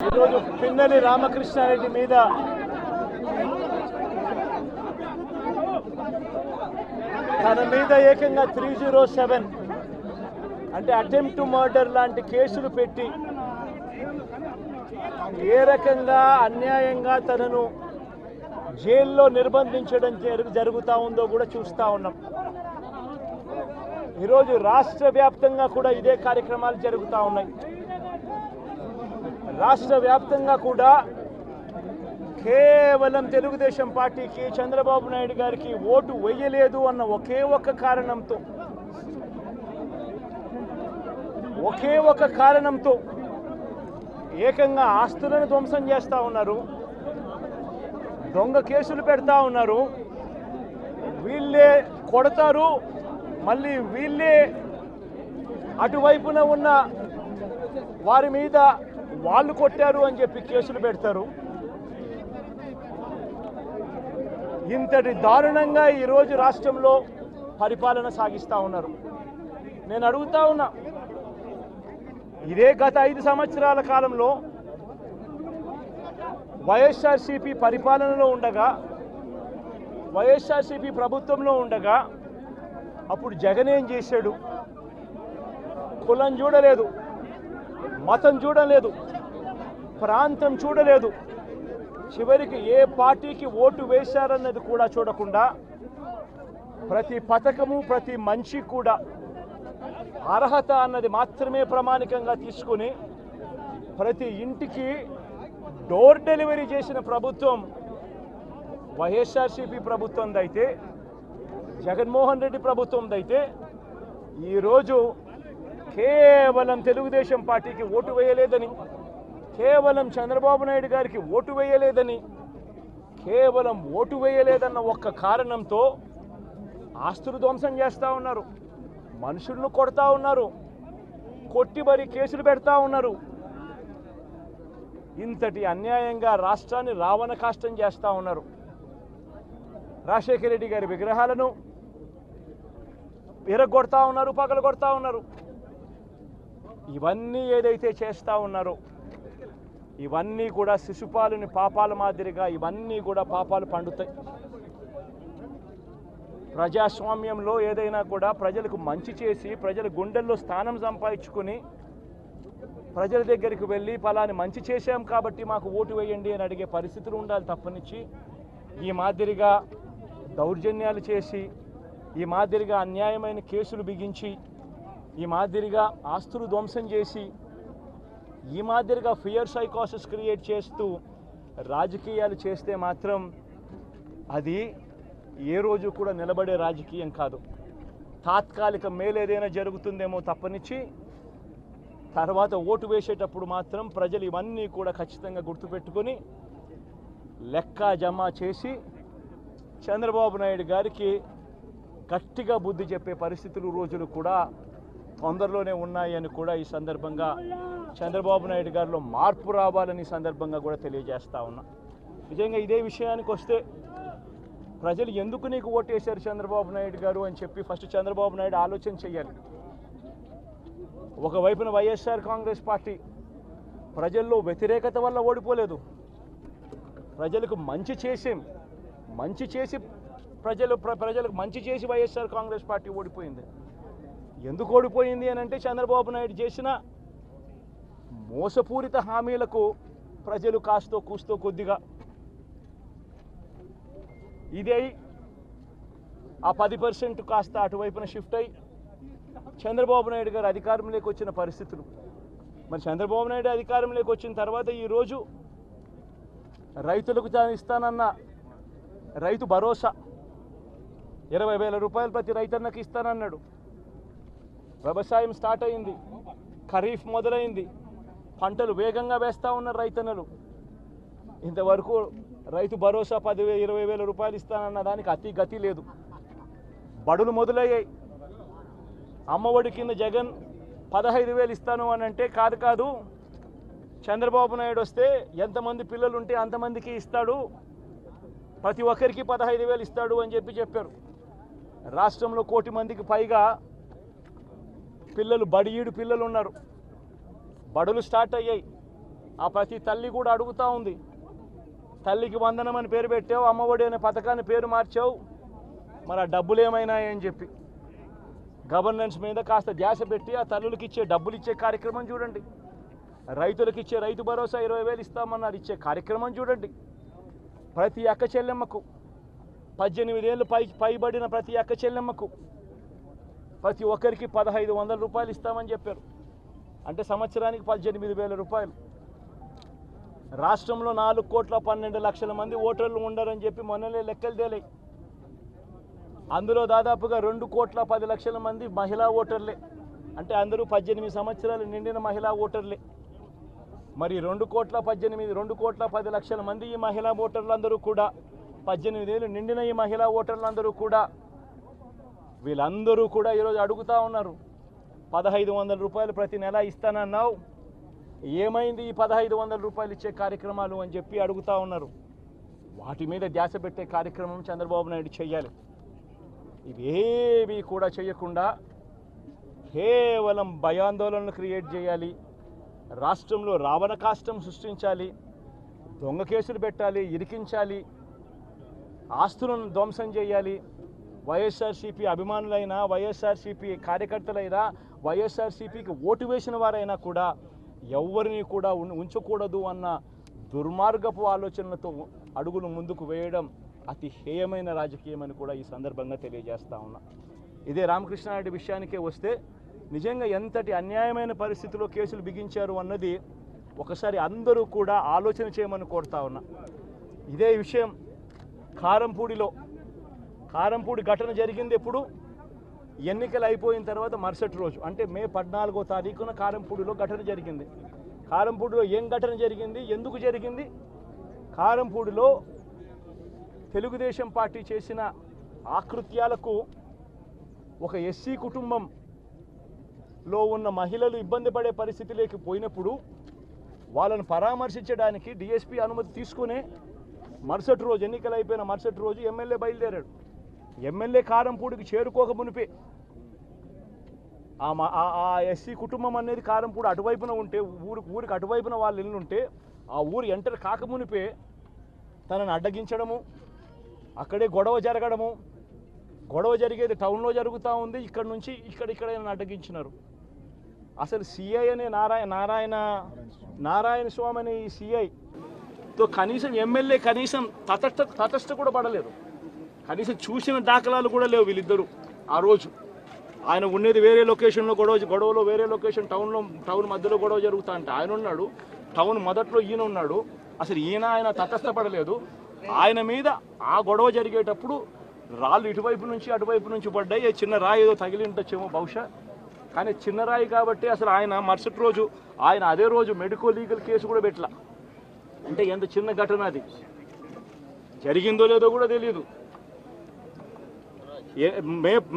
ఈరోజు పిన్నెల్లి రామకృష్ణారెడ్డి మీద తన మీద ఏకంగా 307 అంటే అటెంప్ట్ టు మర్డర్ లాంటి కేసులు పెట్టి ఏ రకంగా అన్యాయంగా తనను జైల్లో నిర్బంధించడం జరుగుతూ ఉందో కూడా చూస్తూ ఉన్నాం. ఈరోజు రాష్ట్ర వ్యాప్తంగా కూడా ఇదే కార్యక్రమాలు జరుగుతూ ఉన్నాయి. రాష్ట్ర వ్యాప్తంగా కూడా కేవలం తెలుగుదేశం పార్టీకి చంద్రబాబు నాయుడు గారికి ఓటు వేయలేదు అన్న ఒకే ఒక కారణంతో ఏకంగా ఆస్తులను ధ్వంసం చేస్తూ ఉన్నారు, దొంగ కేసులు పెడతా ఉన్నారు. వీళ్ళే కొడతారు, మళ్ళీ వీళ్ళే అటువైపున ఉన్న వారి మీద వాళ్ళు కొట్టారు అని చెప్పి కేసులు పెడతారు. ఇంతటి దారుణంగా ఈరోజు రాష్ట్రంలో పరిపాలన సాగిస్తూ ఉన్నారు. నేను అడుగుతా ఉన్నా, ఇదే గత 5 సంవత్సరాల కాలంలో వైఎస్ఆర్సీపీ పరిపాలనలో ఉండగా, వైఎస్ఆర్సీపీ ప్రభుత్వంలో ఉండగా అప్పుడు జగన్ ఏం చేశాడు? కులం చూడలేదు, మతం చూడలేదు, ప్రాంతం చూడలేదు, చివరికి ఏ పార్టీకి ఓటు వేశారన్నది కూడా చూడకుండా ప్రతి పథకము ప్రతి మనిషి కూడా అర్హత అన్నది మాత్రమే ప్రామాణికంగా తీసుకుని ప్రతి ఇంటికి డోర్ డెలివరీ చేసిన ప్రభుత్వం వైఎస్ఆర్సీపీ ప్రభుత్వందైతే, జగన్మోహన్ రెడ్డి ప్రభుత్వందైతే ఈరోజు కేవలం తెలుగుదేశం పార్టీకి ఓటు వేయలేదని, కేవలం చంద్రబాబు నాయుడు గారికి ఓటు వేయలేదని, కేవలం ఓటు వేయలేదన్న ఒక్క కారణంతో ఆస్తులు ధ్వంసం చేస్తూ ఉన్నారు, మనుషులను కొడతా ఉన్నారు, కొట్టి మరి కేసులు పెడతా ఉన్నారు. ఇంతటి అన్యాయంగా రాష్ట్రాన్ని రావణ కాష్టం చేస్తూ ఉన్నారు. రాజశేఖర రెడ్డి గారి విగ్రహాలను విరగొడతా ఉన్నారు, పగలగొడతా ఉన్నారు. ఇవన్నీ ఏదైతే చేస్తూ ఉన్నారో ఇవన్నీ కూడా శిశుపాలుని పాపాల మాదిరిగా ఇవన్నీ కూడా పాపాలు పండుతాయి. ప్రజాస్వామ్యంలో ఏదైనా కూడా ప్రజలకు మంచి చేసి ప్రజల గుండెల్లో స్థానం సంపాదించుకుని ప్రజల దగ్గరికి వెళ్ళి ఫలాని మంచి చేశాం కాబట్టి మాకు ఓటు వేయండి అని అడిగే పరిస్థితులు ఉండాలి తప్పనిచ్చి ఈ మాదిరిగా దౌర్జన్యాలు చేసి, ఈ మాదిరిగా అన్యాయమైన కేసులు బిగించి, ఈ మాదిరిగా ఆస్తులు ధ్వంసం చేసి, ఈ మాదిరిగా ఫియర్ సైకోసిస్ క్రియేట్ చేస్తూ రాజకీయాలు చేస్తే మాత్రం అది ఏ రోజు కూడా నిలబడే రాజకీయం కాదు. తాత్కాలిక మేలేదైనా జరుగుతుందేమో తప్పనిచ్చి తర్వాత ఓటు వేసేటప్పుడు మాత్రం ప్రజలు ఇవన్నీ కూడా ఖచ్చితంగా గుర్తుపెట్టుకొని లెక్క జమ చేసి చంద్రబాబు నాయుడు గారికి గట్టిగా బుద్ధి చెప్పే పరిస్థితులు రోజులు కూడా తొందరలోనే ఉన్నాయని కూడా ఈ సందర్భంగా చంద్రబాబు నాయుడు గారిలో మార్పు రావాలని సందర్భంగా కూడా తెలియజేస్తా ఉన్నా. నిజంగా ఇదే విషయానికి వస్తే ప్రజలు ఎందుకు నీకు ఓటేశారు చంద్రబాబు నాయుడు గారు అని చెప్పి ఫస్ట్ చంద్రబాబు నాయుడు ఆలోచన చేయాలి. ఒకవైపున వైఎస్ఆర్ కాంగ్రెస్ పార్టీ ప్రజల్లో వ్యతిరేకత వల్ల ఓడిపోలేదు, ప్రజలకు మంచి చేసి ప్రజలకు మంచి చేసి వైఎస్ఆర్ కాంగ్రెస్ పార్టీ ఓడిపోయింది. ఎందుకు ఓడిపోయింది అని అంటే చంద్రబాబు నాయుడు చేసిన మోసపూరిత హామీలకు ప్రజలు కాస్తో కూస్తో కొద్దిగా ఇదే ఆ 10% కాస్త అటువైపున షిఫ్ట్ అయ్యి చంద్రబాబు నాయుడు గారు అధికారంలోకి వచ్చిన పరిస్థితులు. మరి చంద్రబాబు నాయుడు అధికారంలోకి వచ్చిన తర్వాత ఈరోజు రైతులకు తాను ఇస్తానన్న రైతు భరోసా 20,000 రూపాయలు ప్రతి రైతన్నకి ఇస్తానన్నాడు. వ్యవసాయం స్టార్ట్ అయింది, ఖరీఫ్ మొదలైంది, పంటలు వేగంగా వేస్తూ ఉన్నారు రైతన్నలు. ఇంతవరకు రైతు భరోసా 10,000-20,000 రూపాయలు ఇస్తానన్న దానికి అతి గతి లేదు. బడులు మొదలయ్యాయి. అమ్మఒడి కింద జగన్ 15,000 ఇస్తాను అని అంటే కాదు చంద్రబాబు నాయుడు వస్తే ఎంతమంది పిల్లలు ఉంటే అంతమందికి ఇస్తాడు, ప్రతి ఒక్కరికి 15,000 ఇస్తాడు అని చెప్పారు. రాష్ట్రంలో 1 కోటి మందికి పైగా పిల్లలు బడియీడు పిల్లలు ఉన్నారు. బడులు స్టార్ట్ అయ్యాయి, ఆ ప్రతి తల్లి కూడా అడుగుతూ ఉంది, తల్లికి వందనం అని పేరు పెట్టావు, అమ్మఒడి అనే పథకాన్ని పేరు మార్చావు, మరి ఆ డబ్బులు ఏమైనాయని చెప్పి గవర్నెన్స్ మీద కాస్త ధ్యాస పెట్టి ఆ తల్లులకి ఇచ్చే డబ్బులు ఇచ్చే కార్యక్రమం చూడండి. రైతులకు ఇచ్చే రైతు భరోసా 20,000 ఇస్తామన్నారు, ఇచ్చే కార్యక్రమం చూడండి. ప్రతి అక్క చెల్లెమ్మకు 18 ఏళ్ళు పైబడిన ప్రతి అక్క చెల్లెమ్మకు ప్రతి ఒక్కరికి 1,500 రూపాయలు ఇస్తామని చెప్పారు. అంటే సంవత్సరానికి 18,000 రూపాయలు. రాష్ట్రంలో 4,12,00,000 మంది ఓటర్లు ఉండరని చెప్పి మొన్ననే లెక్కలు తేలాయి. అందులో దాదాపుగా 2,10,00,000 మంది మహిళా ఓటర్లే. అంటే అందరూ 18 సంవత్సరాలు నిండిన మహిళా ఓటర్లే. మరి 2,10,00,000 మంది ఈ మహిళా ఓటర్లందరూ కూడా 18 ఏళ్ళు నిండిన ఈ మహిళా ఓటర్లందరూ కూడా వీళ్ళందరూ కూడా ఈరోజు అడుగుతూ ఉన్నారు, 1,500 రూపాయలు ప్రతి నెల ఇస్తానన్నావు, ఏమైంది ఈ 1,500 రూపాయలు ఇచ్చే కార్యక్రమాలు అని చెప్పి అడుగుతూ ఉన్నారు. వాటి మీద ధ్యాస పెట్టే కార్యక్రమం చంద్రబాబు నాయుడు చేయాలి. ఇవేవి కూడా చేయకుండా కేవలం భయాందోళనలు క్రియేట్ చేయాలి, రాష్ట్రంలో రావణ కాష్టం సృష్టించాలి, దొంగ కేసులు పెట్టాలి, ఇరికించాలి, ఆస్తులను ధ్వంసం చేయాలి. వైఎస్ఆర్సీపీ అభిమానులైనా, వైఎస్ఆర్సీపీ కార్యకర్తలైనా, వైఎస్ఆర్సీపీకి ఓటు వేసిన వారైనా కూడా ఎవరిని కూడా ఉంచకూడదు అన్న దుర్మార్గపు ఆలోచనలతో అడుగులు ముందుకు వేయడం అతి హేయమైన రాజకీయం అని కూడా ఈ సందర్భంగా తెలియజేస్తా ఉన్నా. ఇదే రామకృష్ణారెడ్డి విషయానికే వస్తే నిజంగా ఎంతటి అన్యాయమైన పరిస్థితిలో కేసులు బిగించారు అన్నది ఒకసారి అందరూ కూడా ఆలోచన చేయమని కోరుతా ఉన్నా. ఇదే విషయం కారంపూడి ఘటన జరిగింది ఎప్పుడు? ఎన్నికలు అయిపోయిన తర్వాత మరుసటి రోజు, అంటే మే 14వ తారీఖున కారంపూడిలో ఘటన జరిగింది. కారంపూడిలో ఏం ఘటన జరిగింది, ఎందుకు జరిగింది? కారంపూడిలో తెలుగుదేశం పార్టీ చేసిన ఆకృత్యాలకు ఒక ఎస్సీ కుటుంబంలో ఉన్న మహిళలు ఇబ్బంది పడే పరిస్థితిలోకి పోయినప్పుడు వాళ్ళను పరామర్శించడానికి డిఎస్పీ అనుమతి తీసుకునే మరుసటి రోజు, ఎన్నికలు అయిపోయిన మరుసటి రోజు ఎమ్మెల్యే బయలుదేరాడు. ఎమ్మెల్యే కారంపూడికి చేరుకోక మునిపే ఆ ఎస్సీ కుటుంబం అనేది కారంపూడి అటువైపున ఉంటే, ఊరికి అటువైపున వాళ్ళు ఇల్లు ఉంటే ఆ ఊరు ఎంటర్ కాకమునిపే తనను అడ్డగించడము, అక్కడే గొడవ జరగడము, గొడవ జరిగేది టౌన్లో జరుగుతూ ఉంది, ఇక్కడ నుంచి ఇక్కడ అడ్డగించినారు. అసలు సిఐ అనే నారాయణ స్వామి అనే ఈ సిఐతో కనీసం ఎమ్మెల్యే కనీసం తటస్థ కూడా పడలేదు. కనీసం చూసిన దాఖలాలు కూడా లేవు వీళ్ళిద్దరూ. ఆ రోజు ఆయన ఉండేది వేరే లొకేషన్లో, గొడవలో వేరే లొకేషన్, టౌన్ మధ్యలో గొడవ జరుగుతా అంటే ఆయన ఉన్నాడు, టౌన్ మొదట్లో ఈయన ఉన్నాడు. అసలు ఆయన తటస్థపడలేదు. ఆయన మీద ఆ గొడవ జరిగేటప్పుడు రాళ్ళు ఇటువైపు నుంచి అటువైపు నుంచి పడ్డాయి. చిన్న రాయి ఏదో తగిలి ఉండొచ్చేమో బహుశా, కానీ చిన్న రాయి కాబట్టి అసలు ఆయన మరుసటి రోజు అదే రోజు మెడికో లీగల్ కేసు కూడా పెట్టలా. అంటే ఎంత చిన్న ఘటన అది, జరిగిందో లేదో కూడా తెలియదు.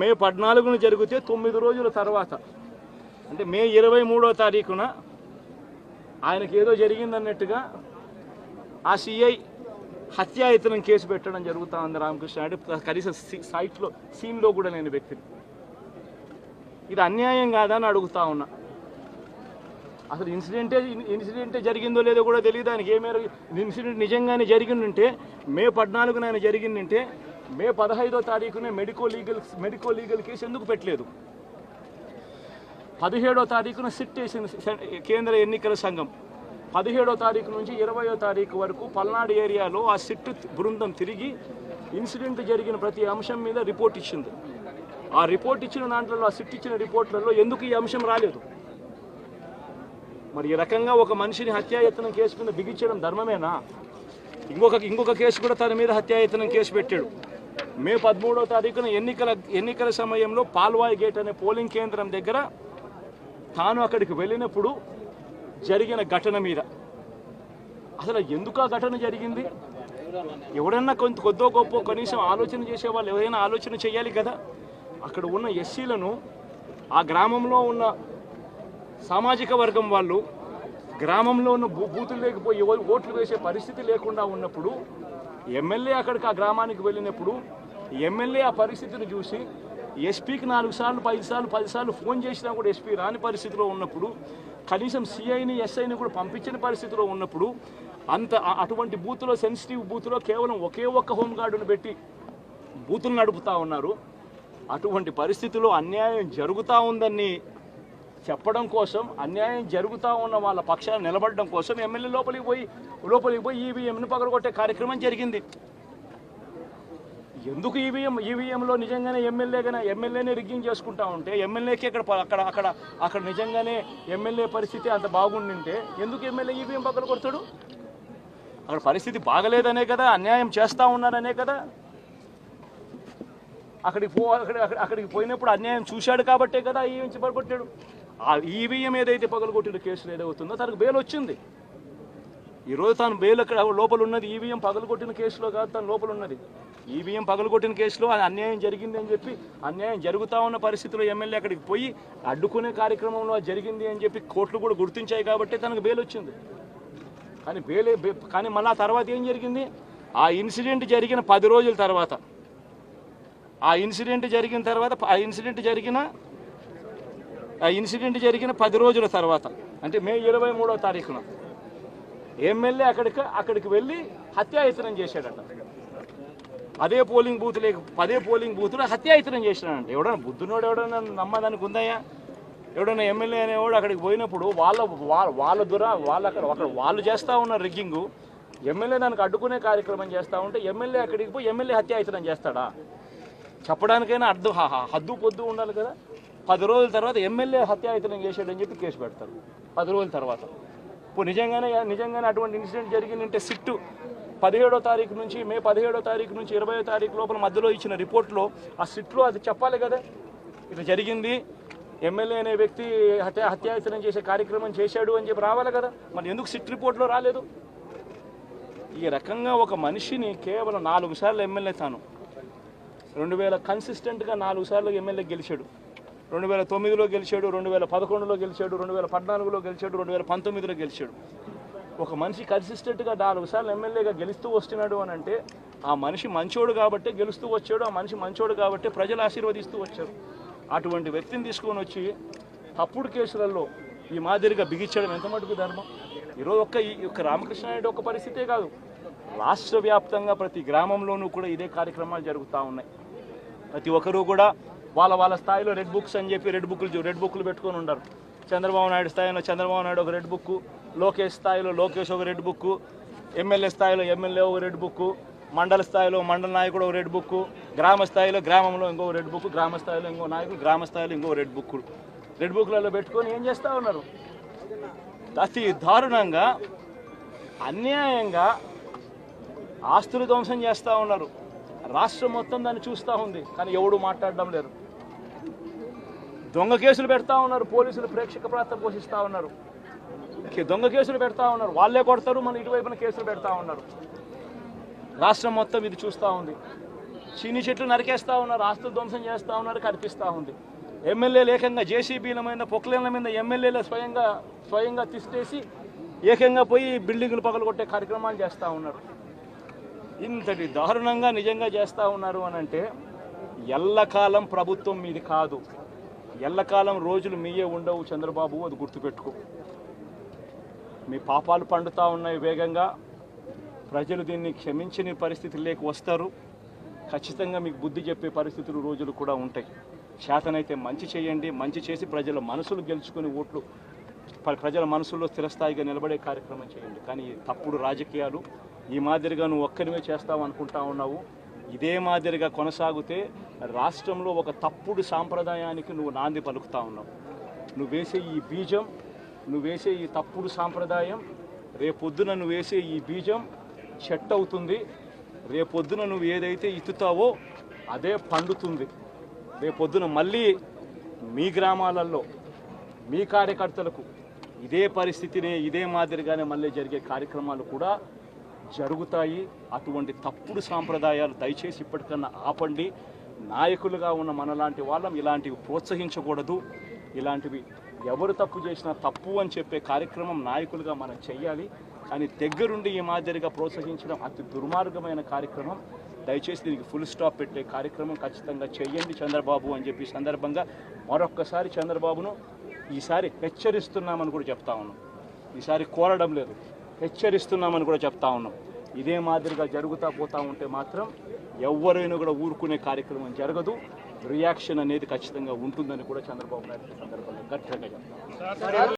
మే 14న జరిగితే 9 రోజుల తర్వాత, అంటే మే 23వ తారీఖున ఆయనకి ఏదో జరిగిందన్నట్టుగా ఆ సిఐ హత్యాయత్నం కేసు పెట్టడం జరుగుతూ ఉంది రామకృష్ణారెడ్డి. కనీసం సీన్లో కూడా లేని వ్యక్తిని. ఇది అన్యాయం కాదని అడుగుతా ఉన్నా. అసలు ఇన్సిడెంటే జరిగిందో లేదో కూడా తెలియదు ఆయనకి. ఏ మేర ఇన్సిడెంట్ నిజంగానే జరిగిందంటే మే 14న ఆయన జరిగిందంటే మే 15వ తారీఖున మెడికో లీగల్ కేసు ఎందుకు పెట్టలేదు? 17వ తారీఖున సిట్ వేసింది కేంద్ర ఎన్నికల సంఘం. 17వ తారీఖు నుంచి 20వ తారీఖు వరకు పల్నాడు ఏరియాలో ఆ సిట్ బృందం తిరిగి ఇన్సిడెంట్ జరిగిన ప్రతి అంశం మీద రిపోర్ట్ ఇచ్చింది. ఆ రిపోర్ట్ ఇచ్చిన దాంట్లో, ఆ సిట్ ఇచ్చిన రిపోర్ట్లలో ఎందుకు ఈ అంశం రాలేదు? మరి ఈ రకంగా ఒక మనిషిని హత్యాయత్నం కేసు మీద బిగించడం ధర్మమేనా? ఇంకొక కేసు కూడా తన మీద హత్యాయత్నం కేసు పెట్టాడు. మే 13వ తారీఖున ఎన్నికల సమయంలో పాల్వాయి గేట్ అనే పోలింగ్ కేంద్రం దగ్గర తాను అక్కడికి వెళ్ళినప్పుడు జరిగిన ఘటన మీద అసలు ఎందుకు ఆ ఘటన జరిగింది? ఎవడన్నా కొద్దో గొప్ప కనీసం ఆలోచన చేసేవాళ్ళు ఎవరైనా ఆలోచన చేయాలి కదా. అక్కడ ఉన్న ఎస్సీలను, ఆ గ్రామంలో ఉన్న సామాజిక వర్గం వాళ్ళు గ్రామంలో ఉన్న బూతులు లేకపోయి ఓట్లు వేసే పరిస్థితి లేకుండా ఉన్నప్పుడు ఎమ్మెల్యే అక్కడికి ఆ గ్రామానికి వెళ్ళినప్పుడు ఎమ్మెల్యే ఆ పరిస్థితిని చూసి ఎస్పీకి 4 సార్లు 5 సార్లు 10 సార్లు ఫోన్ చేసినా కూడా ఎస్పీ రాని పరిస్థితిలో ఉన్నప్పుడు కనీసం సిఐని ఎస్ఐని కూడా పంపించిన పరిస్థితిలో ఉన్నప్పుడు అటువంటి బూత్లో సెన్సిటివ్ బూత్లో కేవలం ఒకే ఒక్క హోంగార్డును పెట్టి బూతులు నడుపుతూ ఉన్నారు. అటువంటి పరిస్థితుల్లో అన్యాయం జరుగుతూ ఉందని చెప్పడం కోసం, అన్యాయం జరుగుతూ ఉన్న వాళ్ళ పక్షాన్ని నిలబడడం కోసం ఎమ్మెల్యే లోపలికి పోయి ఈవీఎంను పగలగొట్టే కార్యక్రమం జరిగింది. ఎందుకు ఈవీఎంలో నిజంగానే ఎమ్మెల్యేనే రిగ్గింగ్ చేసుకుంటా ఉంటే ఎమ్మెల్యేకి అక్కడ నిజంగానే ఎమ్మెల్యే పరిస్థితి అంత బాగుండింటే ఎందుకు ఎమ్మెల్యే ఈవీఎం పగలగొడతాడు? అక్కడ పరిస్థితి బాగలేదనే కదా, అన్యాయం చేస్తూ ఉన్నారనే కదా. అక్కడికి పోయినప్పుడు అన్యాయం చూశాడు కాబట్టే కదా ఈవీఎం పగలగొట్టాడు. ఆ ఈవీఎం ఏదైతే పగలగొట్టిన కేసులు ఏదవుతుందో తనకు బెయిల్ వచ్చింది. ఈరోజు తాను బెయిల్ అక్కడ లోపల ఉన్నది ఈవీఎం పగలగొట్టిన కేసులో కాదు, తను లోపల ఉన్నది ఈవీఎం పగలగొట్టిన కేసులో. అన్యాయం జరిగింది అని చెప్పి, అన్యాయం జరుగుతూ ఉన్న పరిస్థితిలో ఎమ్మెల్యే అక్కడికి పోయి అడ్డుకునే కార్యక్రమంలో జరిగింది అని చెప్పి కోర్టులు కూడా గుర్తించాయి కాబట్టి తనకు బెయిల్ వచ్చింది. కానీ మళ్ళీ ఆ తర్వాత ఏం జరిగింది? ఆ ఇన్సిడెంట్ జరిగిన 10 రోజుల తర్వాత, ఆ ఇన్సిడెంట్ జరిగిన 10 రోజుల తర్వాత అంటే మే 23వ తారీఖున ఎమ్మెల్యే అక్కడికి వెళ్ళి హత్యాయత్నం చేశాడట. అదే పోలింగ్ బూత్లో హత్యాయత్నం చేశాడంట. ఎవడన్నా బుద్ధునోడు ఎవడన్నా నమ్మదానికి ఉందయ్యా? ఎవడన్నా ఎమ్మెల్యే అనేవాడు అక్కడికి పోయినప్పుడు వాళ్ళు చేస్తూ ఉన్న రిగ్గింగు, ఎమ్మెల్యే దానికి అడ్డుకునే కార్యక్రమం చేస్తూ ఉంటే ఎమ్మెల్యే అక్కడికి పోయి ఎమ్మెల్యే హత్యాయత్నం చేస్తాడా? చెప్పడానికైనా హద్దు పొద్దు ఉండాలి కదా. 10 రోజుల తర్వాత ఎమ్మెల్యే హత్యాయత్నం చేశాడని చెప్పి కేసు పెడతారు 10 రోజుల తర్వాత. ఇప్పుడు నిజంగానే అటువంటి ఇన్సిడెంట్ జరిగిందంటే సిట్టు 17వ తారీఖు నుంచి మే 17వ తారీఖు నుంచి 20వ తారీఖు లోపల మధ్యలో ఇచ్చిన రిపోర్ట్లో ఆ సిట్లో అది చెప్పాలి కదా, ఇట్లా జరిగింది, ఎమ్మెల్యే అనే వ్యక్తి హత్యాయత్నం చేసే కార్యక్రమం చేశాడు అని చెప్పి రావాలి కదా. మరి ఎందుకు సిట్ రిపోర్ట్లో రాలేదు? ఈ రకంగా ఒక మనిషిని కేవలం 4 సార్లు ఎమ్మెల్యే తాను 2000 కన్సిస్టెంట్గా 4 సార్లు ఎమ్మెల్యే గెలిచాడు. 2009లో గెలిచాడు, 2011లో గెలిచాడు, 2014లో గెలిచాడు, 2019లో గెలిచాడు. ఒక మనిషి కన్సిస్టెంట్గా 4 సార్లు ఎమ్మెల్యేగా గెలుస్తూ వస్తున్నాడు అని అంటే ఆ మనిషి మంచోడు కాబట్టి గెలుస్తూ వచ్చాడు, ఆ మనిషి మంచోడు కాబట్టి ప్రజలు ఆశీర్వదిస్తూ వచ్చారు. అటువంటి వ్యక్తిని తీసుకొని వచ్చి తప్పుడు కేసులలో ఈ మాదిరిగా బిగించడం ఎంత మటుకు ధర్మం? ఈరోజు ఒక్క రామకృష్ణారెడ్డి ఒక్క పరిస్థితే కాదు, రాష్ట్ర వ్యాప్తంగా ప్రతి గ్రామంలోనూ కూడా ఇదే కార్యక్రమాలు జరుగుతూ ఉన్నాయి. ప్రతి ఒక్కరూ కూడా వాళ్ళ స్థాయిలో రెడ్ బుక్స్ అని చెప్పి రెడ్ బుక్లు పెట్టుకొని ఉన్నారు. చంద్రబాబు నాయుడు స్థాయిలో చంద్రబాబు నాయుడు ఒక రెడ్ బుక్, లోకేష్ స్థాయిలో లోకేష్ ఒక రెడ్ బుక్, ఎమ్మెల్యే స్థాయిలో ఎమ్మెల్యే ఒక రెడ్ బుక్, మండల స్థాయిలో మండల నాయకుడు ఒక రెడ్ బుక్, గ్రామ స్థాయిలో గ్రామంలో ఇంకో రెడ్ బుక్, గ్రామ స్థాయిలో ఇంకో నాయకుడు, గ్రామ స్థాయిలో ఇంకో రెడ్ బుక్లలో పెట్టుకొని ఏం చేస్తూ ఉన్నారు? అతి దారుణంగా అన్యాయంగా ఆస్తులు ధ్వంసం చేస్తూ ఉన్నారు. రాష్ట్రం మొత్తం దాన్ని చూస్తూ ఉంది, కానీ ఎవడు మాట్లాడడం లేరు. దొంగ కేసులు పెడతా ఉన్నారు, పోలీసులు ప్రేక్షక పాత్ర పోషిస్తూ ఉన్నారు. దొంగ కేసులు పెడతా ఉన్నారు, వాళ్ళే కొడతారు, మన ఇటువైపున కేసులు పెడతా ఉన్నారు. రాష్ట్రం మొత్తం ఇది చూస్తూ ఉంది. చీని చెట్లు నరికేస్తూ ఉన్నారు, ఆస్తులు ధ్వంసం చేస్తూ ఉన్నారు, కనిపిస్తూ ఉంది. ఎమ్మెల్యేలు ఏకంగా జేసీబీల మీద పొక్లేన్ల మీద ఎమ్మెల్యేలు స్వయంగా తిష్టేసి ఏకంగా పోయి బిల్డింగులు పగలగొట్టే కార్యక్రమాలు చేస్తూ ఉన్నారు. ఇంతటి దారుణంగా నిజంగా చేస్తూ ఉన్నారు అని అంటే ఎల్లకాలం ప్రభుత్వం మీది కాదు, ఎల్లకాలం రోజులు మీయే ఉండవు చంద్రబాబు, అది గుర్తుపెట్టుకో. మీ పాపాలు పండుతూ ఉన్నాయి వేగంగా. ప్రజలు దీన్ని క్షమించని పరిస్థితుల్లోకి వస్తారు. ఖచ్చితంగా మీకు బుద్ధి చెప్పే పరిస్థితులు రోజులు కూడా ఉంటాయి. చేతనైతే మంచి చేయండి, మంచి చేసి ప్రజల మనసులు గెలుచుకుని ఓట్లు ప్రజల మనసుల్లో స్థిరస్థాయిగా నిలబడే కార్యక్రమం చేయండి. కానీ తప్పుడు రాజకీయాలు ఈ మాదిరిగా నువ్వు ఒక్కరిమే చేస్తావు అనుకుంటా ఉన్నావు. ఇదే మాదిరిగా కొనసాగితే రాష్ట్రంలో ఒక తప్పుడు సాంప్రదాయానికి నువ్వు నాంది పలుకుతా ఉన్నావు. నువ్వు వేసే ఈ బీజం, నువ్వు వేసే ఈ తప్పుడు సాంప్రదాయం, రేపొద్దున నువ్వు వేసే ఈ బీజం చెట్టు అవుతుంది. రేపొద్దున నువ్వు ఏదైతే ఇత్తుతావో అదే పండుతుంది. రేపొద్దున మళ్ళీ మీ గ్రామాలలో మీ కార్యకర్తలకు ఇదే పరిస్థితిని ఇదే మాదిరిగానే మళ్ళీ జరిగే కార్యక్రమాలు కూడా జరుగుతాయి. అటువంటి తప్పుడు సాంప్రదాయాలు దయచేసి ఇప్పటికన్నా ఆపండి. నాయకులుగా ఉన్న మనలాంటి వాళ్ళం ఇలాంటివి ప్రోత్సహించకూడదు. ఇలాంటివి ఎవరు తప్పు చేసినా తప్పు అని చెప్పే కార్యక్రమం నాయకులుగా మనం చెయ్యాలి. కానీ దగ్గరుండి ఈ మాదిరిగా ప్రోత్సహించడం అతి దుర్మార్గమైన కార్యక్రమం. దయచేసి దీనికి ఫుల్ స్టాప్ పెట్టే కార్యక్రమం ఖచ్చితంగా చెయ్యండి చంద్రబాబు అని చెప్పి సందర్భంగా మరొక్కసారి చంద్రబాబును ఈసారి హెచ్చరిస్తున్నామని కూడా చెప్తా ఉన్నాం. ఈసారి కోరడం లేదు, హెచ్చరిస్తున్నామని కూడా చెప్తా ఉన్నాం. ఇదే మాదిరిగా జరుగుతూ పోతూ ఉంటే మాత్రం ఎవరైనా కూడా ఊరుకునే కార్యక్రమం జరగదు. రియాక్షన్ అనేది ఖచ్చితంగా ఉంటుందని కూడా చంద్రబాబు నాయుడు సందర్భంగా గట్టిగా చెప్తాం.